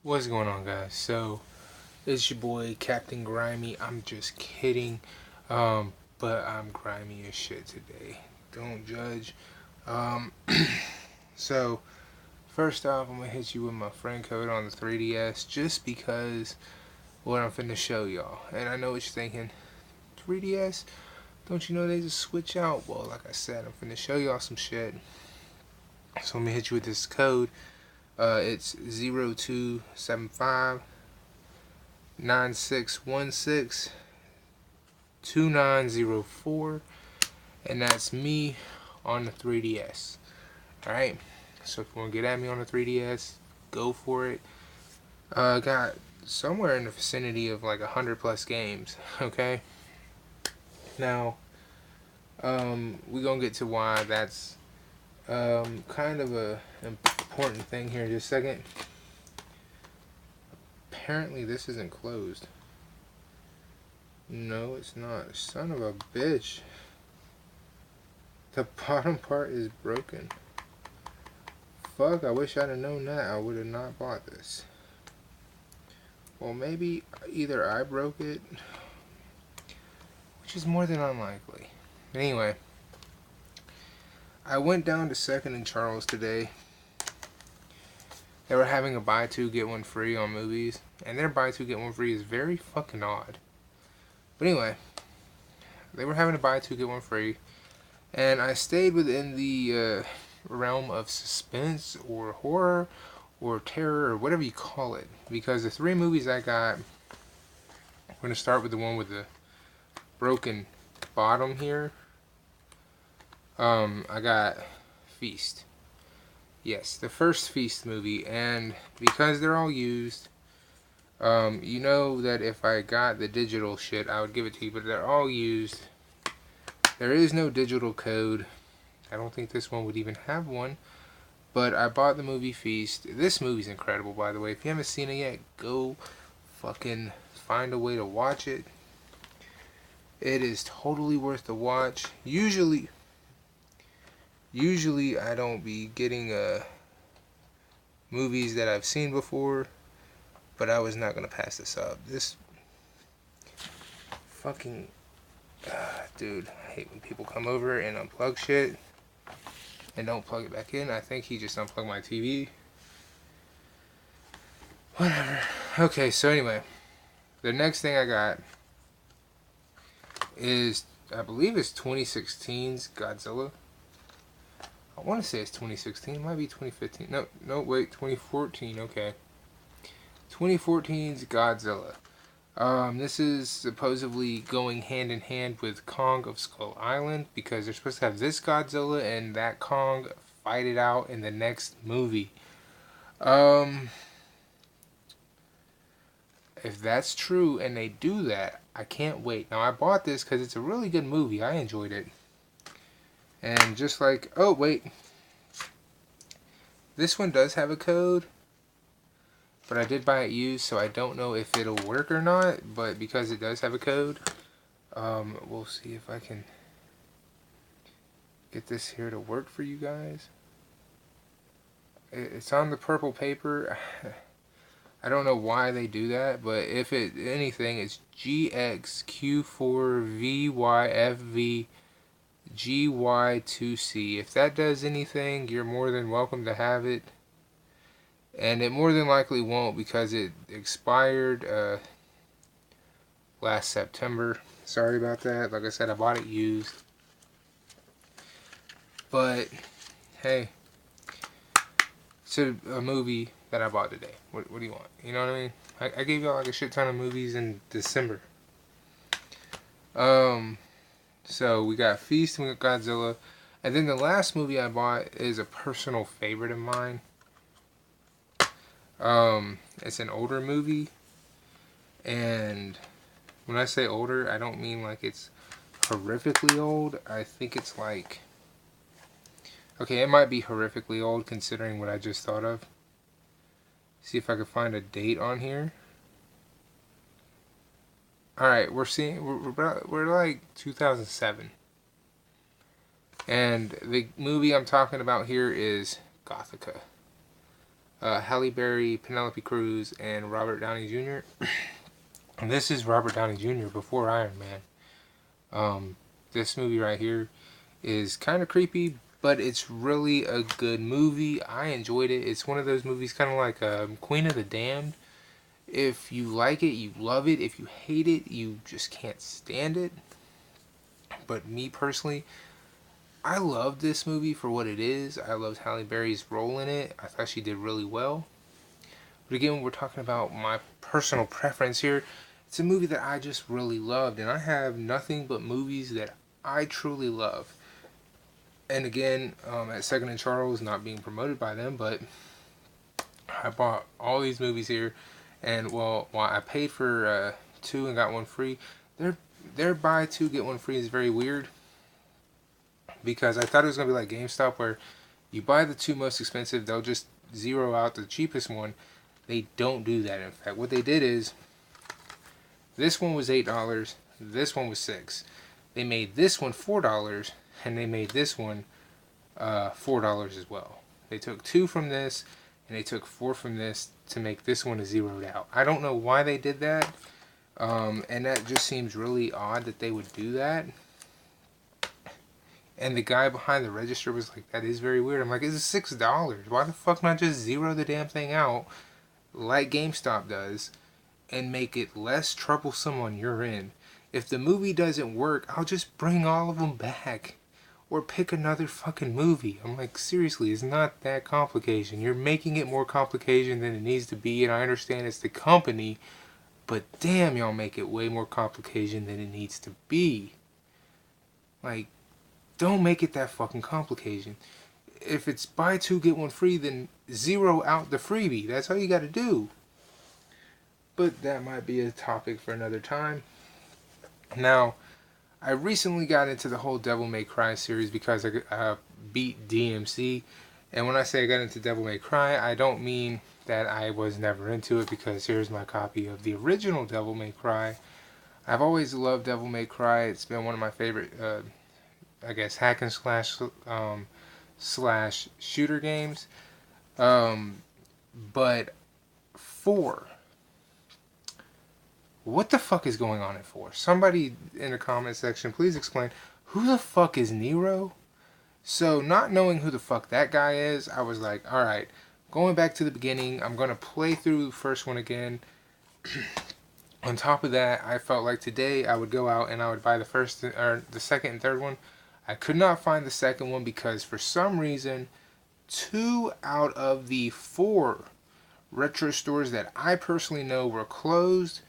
What's going on, guys? So it's your boy Captain Grimy. I'm just kidding, but I'm grimy as shit today. Don't judge. Um, so first off, I'm gonna hit you with my friend code on the 3DS just because what I'm finna show y'all. And I know what you're thinking, 3DS. Don't you know they just switch out? Well, like I said, I'm finna show y'all some shit. So let me hit you with this code. It's 0275 9616 2904, and that's me on the 3DS. Alright, so if you want to get at me on the 3DS, go for it. Got somewhere in the vicinity of like 100 plus games. Okay, now we're gonna get to why that's kind of a important thing here in just a second. Apparently this isn't closed. No, it's not. Son of a bitch. The bottom part is broken. Fuck, I wish I'd have known that. I would have not bought this. Well, maybe either I broke it, which is more than unlikely. Anyway, I went down to 2nd and Charles today. They were having a buy two get one free on movies, and their buy two get one free is very fucking odd. But anyway, they were having a buy two get one free, and I stayed within the realm of suspense or horror or terror or whatever you call it, because the three movies I got, I'm going to start with the one with the broken bottom here. I got Feast. Yes, the first Feast movie, and because they're all used, you know that if I got the digital shit, I would give it to you, but they're all used. There is no digital code. I don't think this one would even have one. But I bought the movie Feast. This movie's incredible, by the way. If you haven't seen it yet, go fucking find a way to watch it. It is totally worth the watch. Usually I don't be getting movies that I've seen before, but I was not gonna pass this up. This fucking dude, I hate when people come over and unplug shit and don't plug it back in. I think he just unplugged my TV. Whatever. Okay, so anyway, the next thing I got is, I believe it's 2016's Godzilla. I want to say it's 2016. It might be 2015. No, wait, 2014. Okay. 2014's Godzilla. This is supposedly going hand in hand with Kong of Skull Island, because they're supposed to have this Godzilla and that Kong fight it out in the next movie. If that's true and they do that, I can't wait. Now, I bought this because it's a really good movie. I enjoyed it. And just like, oh wait, this one does have a code, but I did buy it used, so I don't know if it'll work or not. But because it does have a code, we'll see if I can get this here to work for you guys. It's on the purple paper. I don't know why they do that, but if it anything, it's GXQ4VYFV GY2C. If that does anything, you're more than welcome to have it. And it more than likely won't, because it expired last September. Sorry about that. Like I said, I bought it used. But, hey, it's a movie that I bought today. What do you want? You know what I mean? I gave y'all like a shit ton of movies in December. So we got Feast and we got Godzilla. And then the last movie I bought is a personal favorite of mine. It's an older movie. And when I say older, I don't mean like it's horrifically old. I think it's like, okay, it might be horrifically old considering what I just thought of. See if I can find a date on here. Alright, we're like 2007. And the movie I'm talking about here is Gothika. Halle Berry, Penelope Cruz, and Robert Downey Jr. And this is Robert Downey Jr. before Iron Man. This movie right here is kind of creepy, but it's really a good movie. I enjoyed it. It's one of those movies kind of like Queen of the Damned. If you like it, you love it. If you hate it, you just can't stand it. But me personally, I love this movie for what it is. I loved Halle Berry's role in it. I thought she did really well. But again, we're talking about my personal preference here. It's a movie that I just really loved, and I have nothing but movies that I truly love. And again, at Second and Charles, not being promoted by them, but I bought all these movies here, and while I paid for 2 and got 1 free, their buy 2 get 1 free is very weird, because I thought it was gonna be like GameStop where you buy the 2 most expensive, they'll just zero out the cheapest one. They don't do that. In fact, what they did is this one was $8, this one was $6. They made this one $4, and they made this one $4 as well. They took 2 from this, and they took 4 from this to make this one a zeroed out. I don't know why they did that, and that just seems really odd that they would do that. And the guy behind the register was like, that is very weird. I'm like, it's $6. Why the fuck not just zero the damn thing out like GameStop does and make it less troublesome on your end? If the movie doesn't work, I'll just bring all of them back or pick another fucking movie. I'm like, seriously, it's not that complication. You're making it more complication than it needs to be, and I understand it's the company, but damn, y'all make it way more complication than it needs to be. Like, don't make it that fucking complication. If it's buy 2 get 1 free, then zero out the freebie. That's all you gotta do. But that might be a topic for another time. Now, I recently got into the whole Devil May Cry series because I beat DMC. And when I say I got into Devil May Cry, I don't mean that I was never into it, because here's my copy of the original Devil May Cry. I've always loved Devil May Cry. It's been one of my favorite I guess hack and slash shooter games. But 4, what the fuck is going on in 4? Somebody in the comment section, please explain, who the fuck is Nero? So, not knowing who the fuck that guy is, I was like, alright, going back to the beginning, I'm gonna play through the first one again. On top of that, I felt like today I would go out and I would buy the second and third one. I could not find the second one because for some reason 2 out of the 4 retro stores that I personally know were closed.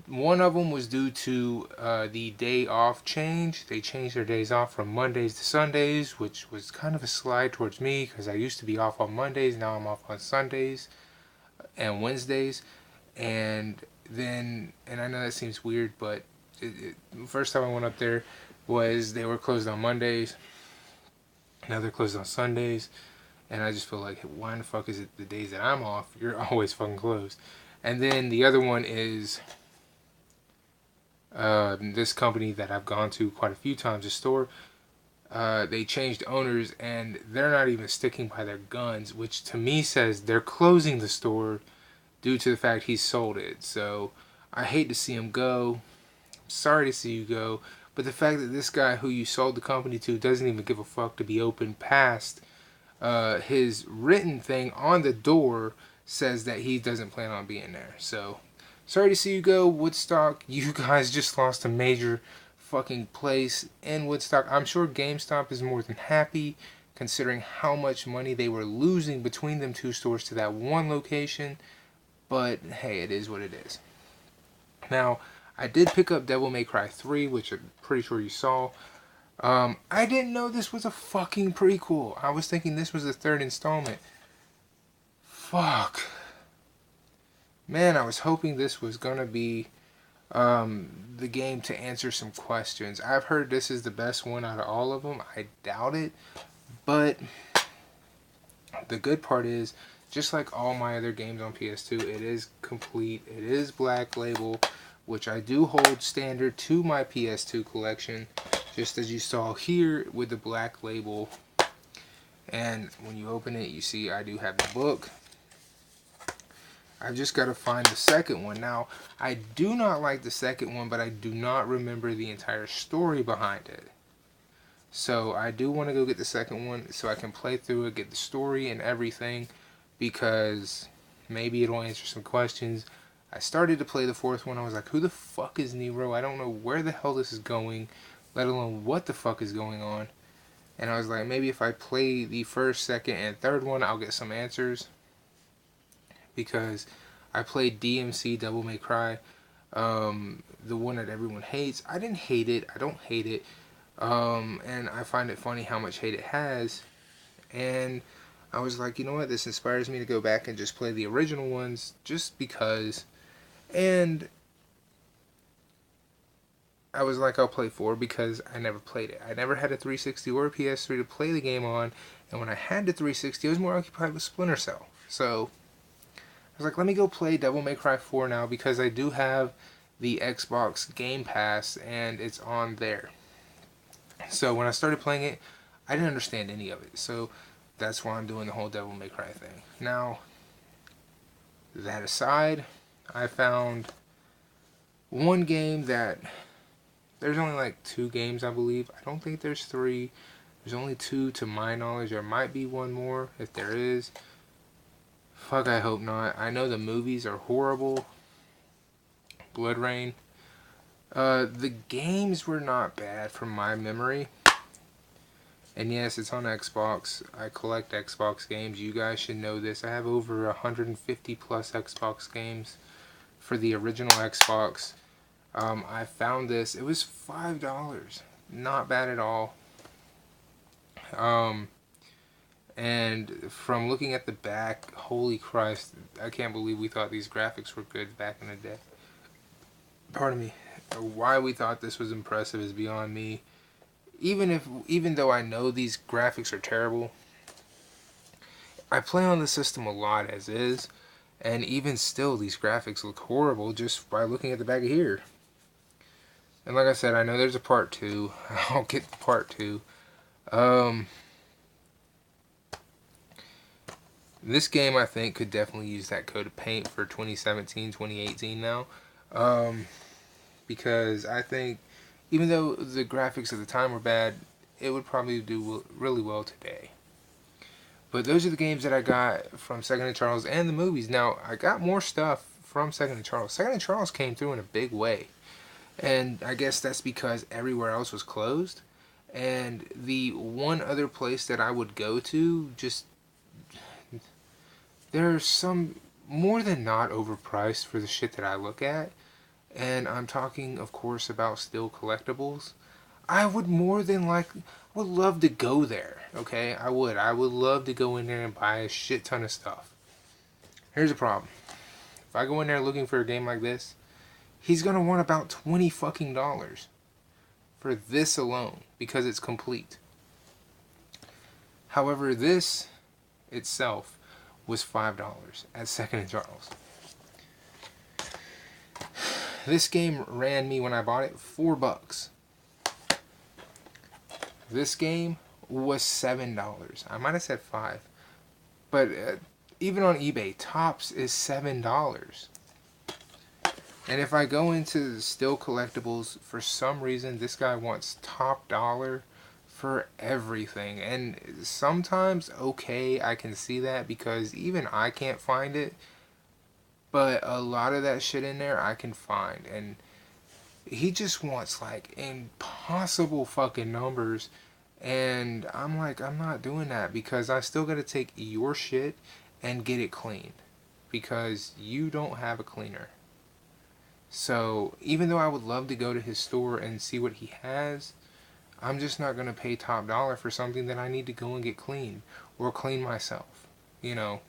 One of them was due to the day off change. They changed their days off from Mondays to Sundays, which was kind of a slide towards me because I used to be off on Mondays. Now I'm off on Sundays and Wednesdays. And I know that seems weird, but first time I went up there was they were closed on Mondays. Now they're closed on Sundays. And I just feel like, why in the fuck is it the days that I'm off, you're always fucking closed? And then the other one is this company that I've gone to quite a few times, a store. They changed owners and they're not even sticking by their guns, which to me says they're closing the store due to the fact he sold it. So I hate to see him go. I'm sorry to see you go. But the fact that this guy who you sold the company to doesn't even give a fuck to be open past his written thing on the door says that he doesn't plan on being there. So, sorry to see you go, Woodstock. You guys just lost a major fucking place in Woodstock. I'm sure GameStop is more than happy considering how much money they were losing between them 2 stores to that one location. But, hey, it is what it is. Now, I did pick up Devil May Cry 3, which I'm pretty sure you saw. I didn't know this was a fucking prequel. I was thinking this was the 3rd installment. Fuck. Man, I was hoping this was gonna be the game to answer some questions. I've heard this is the best one out of all of them. I doubt it. But the good part is, just like all my other games on PS2, it is complete. It is Black Label, which I do hold standard to my PS2 collection, just as you saw here with the Black Label. And when you open it, you see I do have the book. I've just got to find the second one. Now, I do not like the second one, but I do not remember the entire story behind it. So I do want to go get the second one so I can play through it, get the story and everything, because maybe it'll answer some questions. I started to play the fourth one. I was like, who the fuck is Nero? I don't know where the hell this is going, let alone what the fuck is going on. And I was like, maybe if I play the first, second, and third one, I'll get some answers. Because I played DMC Devil May Cry, the one that everyone hates. I didn't hate it. I don't hate it. And I find it funny how much hate it has. And I was like, you know what? This inspires me to go back and just play the original ones just because. And I was like, I'll play 4 because I never played it. I never had a 360 or a PS3 to play the game on. And when I had the 360, I was more occupied with Splinter Cell. So I was like, let me go play Devil May Cry 4 now because I do have the Xbox Game Pass and it's on there. So when I started playing it, I didn't understand any of it. So that's why I'm doing the whole Devil May Cry thing. Now, that aside, I found one game that... There's only like 2 games, I believe. I don't think there's 3. There's only 2 to my knowledge. There might be one more if there is. Fuck, I hope not. I know the movies are horrible. Blood Rain. The games were not bad from my memory. And yes, it's on Xbox. I collect Xbox games. You guys should know this. I have over 150 plus Xbox games for the original Xbox. I found this. It was $5. Not bad at all. And from looking at the back, holy Christ, I can't believe we thought these graphics were good back in the day. Pardon me. Why we thought this was impressive is beyond me. Even though I know these graphics are terrible, I play on the system a lot as is, and even still these graphics look horrible just by looking at the back of here. And like I said, I know there's a part 2. I'll get to part 2. This game, I think, could definitely use that coat of paint for 2017, 2018 now. Because I think, even though the graphics at the time were bad, it would probably do really well today. But those are the games that I got from Second & Charles and the movies. Now, I got more stuff from Second & Charles. Second & Charles came through in a big way. And I guess that's because everywhere else was closed. And the one other place that I would go to, just... There's some more than not overpriced for the shit that I look at. And I'm talking, of course, about Still Collectibles. I would love to go there, okay? I would love to go in there and buy a shit ton of stuff. Here's the problem. If I go in there looking for a game like this, he's gonna want about $20 fucking for this alone because it's complete. However, this itself was $5 at Second & Charles. This game ran me when I bought it $4. This game was $7. I might have said $5, but even on eBay, tops is $7. And if I go into Still Collectibles, for some reason, this guy wants top dollar for everything. And sometimes, okay, I can see that because even I can't find it. But a lot of that shit in there I can find. And he just wants like impossible fucking numbers. And I'm like, I'm not doing that because I still gotta take your shit and get it cleaned. Because you don't have a cleaner. So, even though I would love to go to his store and see what he has, I'm just not going to pay top dollar for something that I need to go and get cleaned. Or clean myself. You know.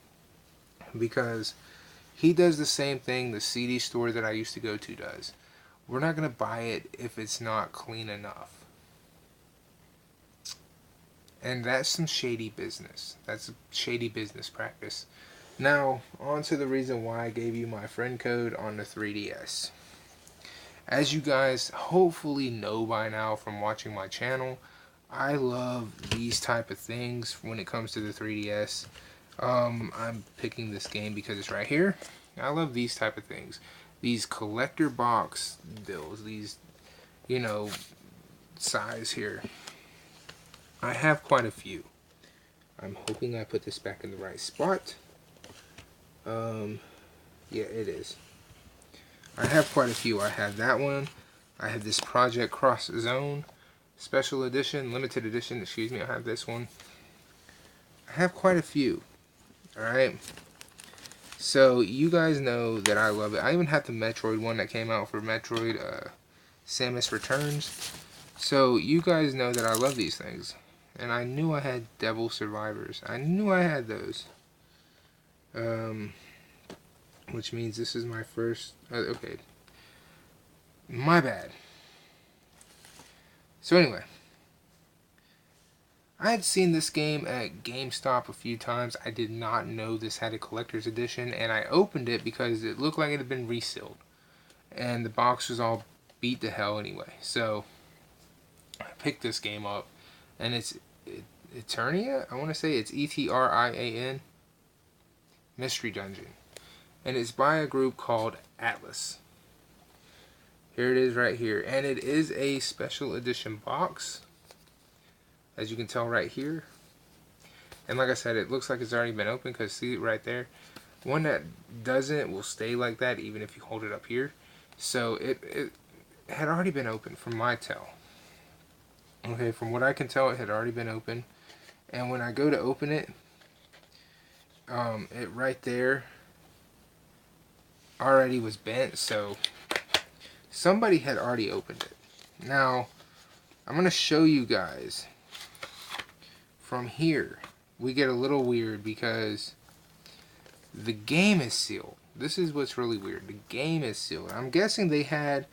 Because he does the same thing the CD store that I used to go to does. We're not going to buy it if it's not clean enough. And that's some shady business. That's a shady business practice. Now, on to the reason why I gave you my friend code on the 3DS. As you guys hopefully know by now from watching my channel, I love these type of things when it comes to the 3DS. I'm picking this game because it's right here. I love these type of things. These collector box deals. These, you know, size here. I have quite a few. I'm hoping I put this back in the right spot. Yeah, it is. I have quite a few. I have that one. I have this Project Cross Zone Special Edition, Limited Edition, excuse me. I have this one. I have quite a few. Alright. So, you guys know that I love it. I even have the Metroid one that came out for Metroid Samus Returns. So, you guys know that I love these things. And I knew I had Devil Survivors. I knew I had those. Which means this is my first... okay. My bad. So anyway. I had seen this game at GameStop a few times. I did not know this had a collector's edition. And I opened it because it looked like it had been resealed. And the box was all beat to hell anyway. So I picked this game up. And it's Eternia? I want to say it's Etrian. Mystery Dungeon. And it's by a group called Atlus. Here it is right here. And it is a special edition box. As you can tell right here. And like I said, it looks like it's already been opened because see it right there. One that doesn't will stay like that even if you hold it up here. So it had already been opened from my tell. Okay, from what I can tell, it had already been opened. And when I go to open it, it right there already was bent, so somebody had already opened it. Now, I'm going to show you guys from here. We get a little weird because the game is sealed. This is what's really weird. The game is sealed. I'm guessing they had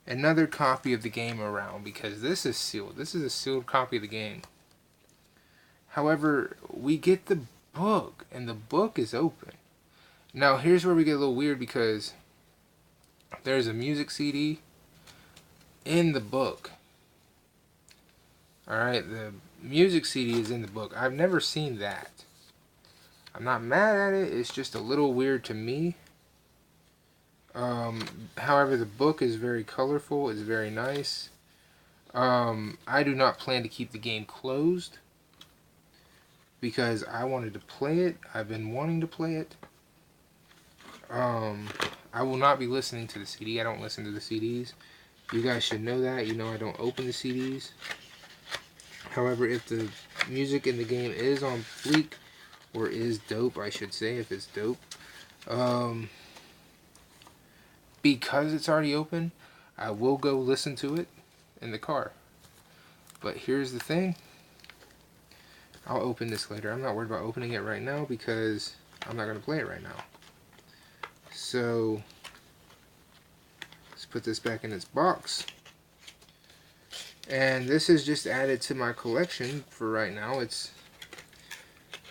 another copy of the game around because this is sealed. This is a sealed copy of the game. However, we get the book, and the book is open. Now, here's where we get a little weird because there's a music CD in the book. Alright, the music CD is in the book. I've never seen that. I'm not mad at it. It's just a little weird to me. However, the book is very colorful. It's very nice. I do not plan to keep the game closed because I wanted to play it. I've been wanting to play it. I will not be listening to the CD. I don't listen to the CDs. You guys should know that. You know I don't open the CDs. However, if the music in the game is on fleek, or is dope, I should say, if it's dope, because it's already open, I will go listen to it in the car. But here's the thing. I'll open this later. I'm not worried about opening it right now because I'm not going to play it right now. So, let's put this back in its box. And this is just added to my collection for right now. It's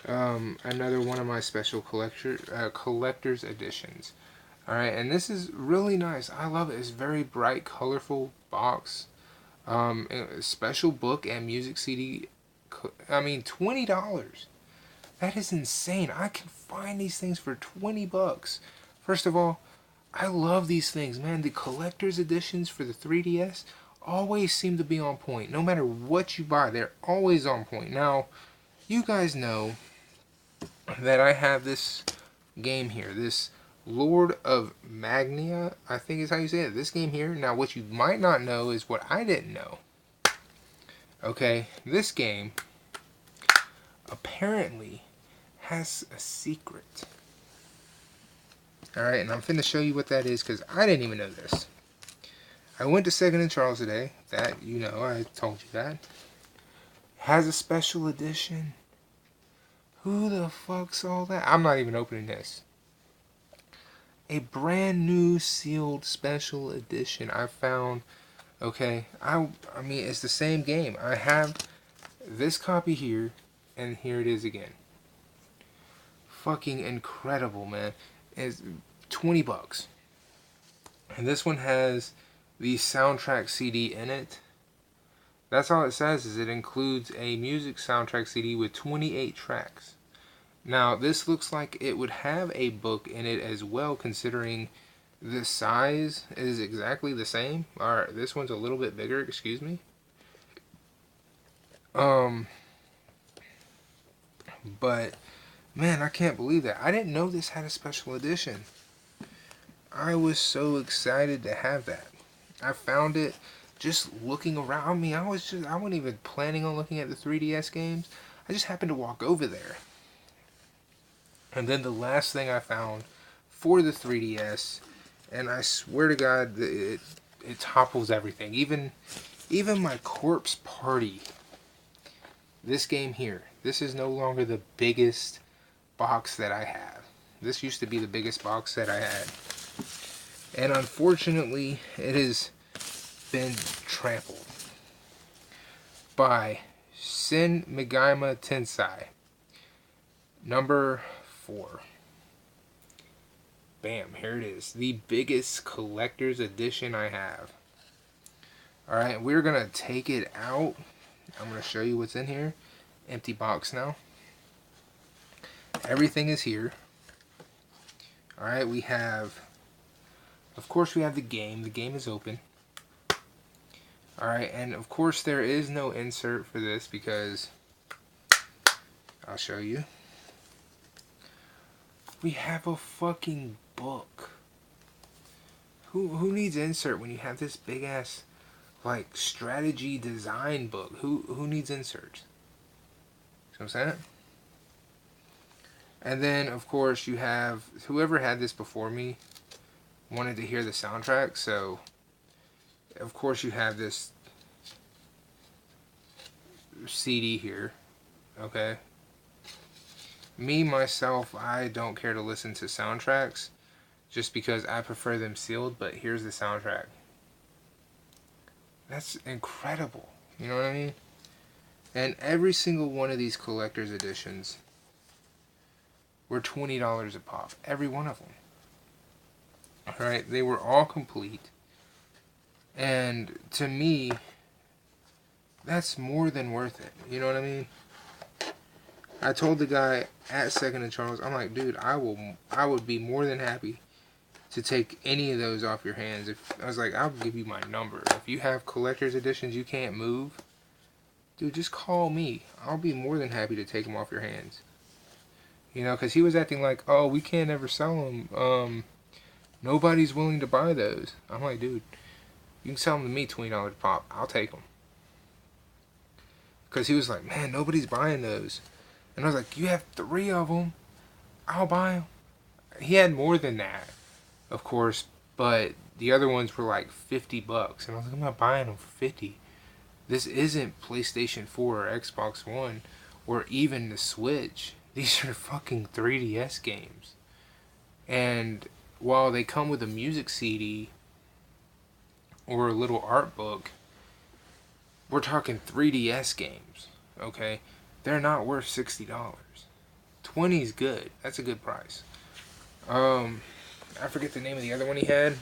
another one of my special collector's editions. Alright, and this is really nice. I love it. It's very bright, colorful box. Special book and music CD. I mean, $20. That is insane. I can find these things for 20 bucks. First of all, I love these things, man. The collector's editions for the 3DS always seem to be on point. No matter what you buy, they're always on point. Now, you guys know that I have this game here. This Lord of Magnia, I think is how you say it. This game here. Now, what you might not know is what I didn't know. Okay, this game apparently has a secret. Alright, and I'm finna show you what that is because I didn't even know this. I went to Second and Charles today. That, you know, I told you that. Has a special edition. Who the fuck saw that? I'm not even opening this. A brand new sealed special edition I found. Okay, I mean, it's the same game. I have this copy here, and here it is again. Fucking incredible, man. It's 20 bucks. And this one has the soundtrack CD in it. That's all it says, is it includes a music soundtrack CD with 28 tracks. Now, this looks like it would have a book in it as well, considering the size is exactly the same. Alright, this one's a little bit bigger, excuse me. But, man, I can't believe that. I didn't know this had a special edition. I was so excited to have that. I found it just looking around. I mean, I wasn't even planning on looking at the 3DS games. I just happened to walk over there. And then the last thing I found for the 3DS, and I swear to God, it topples everything. Even my Corpse Party. This game here. This is no longer the biggest box that I have. This used to be the biggest box that I had. And unfortunately, it has been trampled by Shin Megami Tensei number 4. Bam, here it is. The biggest collector's edition I have. Alright, we're going to take it out. I'm going to show you what's in here. Empty box now. Everything is here. Alright, we have... Of course we have the game. The game is open. Alright, and of course there is no insert for this because... I'll show you. We have a fucking book. Who needs insert when you have this big ass like strategy design book? Who needs inserts? See what I'm saying? And then of course you have whoever had this before me wanted to hear the soundtrack, so of course you have this CD here. Okay. Me, myself, I don't care to listen to soundtracks just because I prefer them sealed, but here's the soundtrack. That's incredible. You know what I mean? And every single one of these collector's editions were $20 a pop. Every one of them. Alright, they were all complete. And to me, that's more than worth it. You know what I mean? I told the guy at Second and Charles, I'm like, dude, I would be more than happy to take any of those off your hands. I was like, I'll give you my number. If you have collector's editions you can't move, dude, just call me. I'll be more than happy to take them off your hands. You know, because he was acting like, oh, we can't ever sell them. Nobody's willing to buy those. I'm like, dude, you can sell them to me $20 a pop. I'll take them. Because he was like, man, nobody's buying those. And I was like, you have 3 of them. I'll buy them. He had more than that, of course, but the other ones were like $50. And I was like, I'm not buying them for 50. This isn't PlayStation 4 or Xbox One or even the Switch. These are fucking 3DS games. And while they come with a music CD or a little art book, we're talking 3DS games, okay? They're not worth $60. 20 is good. That's a good price. I forget the name of the other one he had.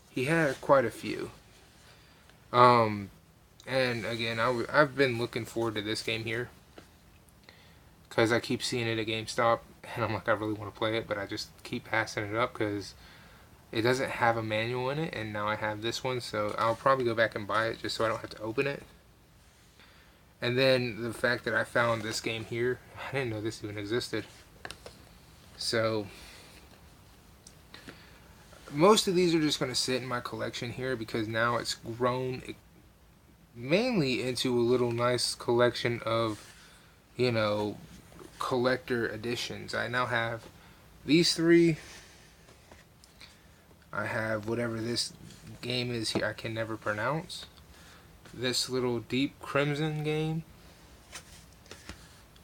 He had quite a few. And again, I've been looking forward to this game here. Because I keep seeing it at GameStop. And I'm like, I really want to play it. But I just keep passing it up because it doesn't have a manual in it. And now I have this one. So I'll probably go back and buy it just so I don't have to open it. And then the fact that I found this game here. I didn't know this even existed. So most of these are just going to sit in my collection here because now it's grown mainly into a little nice collection of, you know, collector editions. I now have these 3. I have whatever this game is here I can never pronounce. This little Deep Crimson game.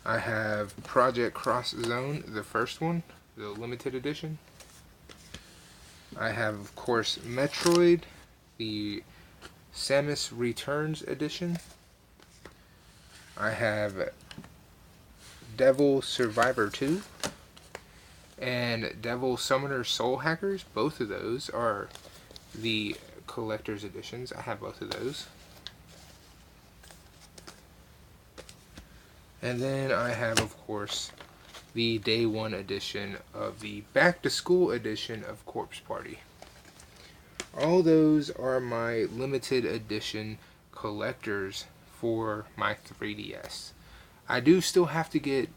I have Project Cross Zone, the first one, the limited edition. I have, of course, Metroid, the Samus Returns edition. I have Devil Survivor 2 and Devil Summoner Soul Hackers. Both of those are the collector's editions. I have both of those. And then I have, of course, the day one edition of the back to school edition of Corpse Party. All those are my limited edition collectors for my 3DS. I do still have to get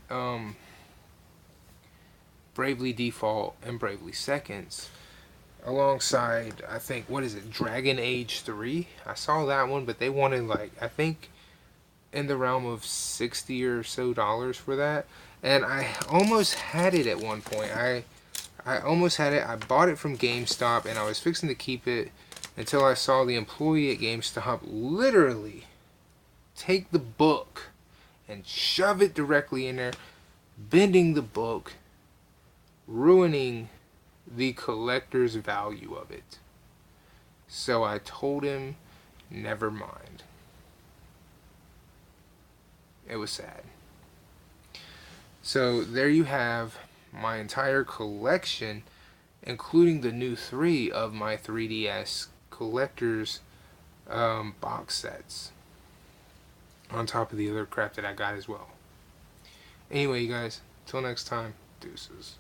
Bravely Default and Bravely Seconds alongside, I think, what is it, Dragon Age 3? I saw that one, but they wanted, like, I think in the realm of $60 or so for that. And I almost had it at one point. I almost had it. I bought it from GameStop and I was fixing to keep it until I saw the employee at GameStop literally take the book and shove it directly in there, bending the book, ruining the collector's value of it. So I told him, never mind. It was sad. So there you have my entire collection, including the new 3 of my 3DS collector's box sets, on top of the other crap that I got as well. Anyway, you guys, till next time, deuces.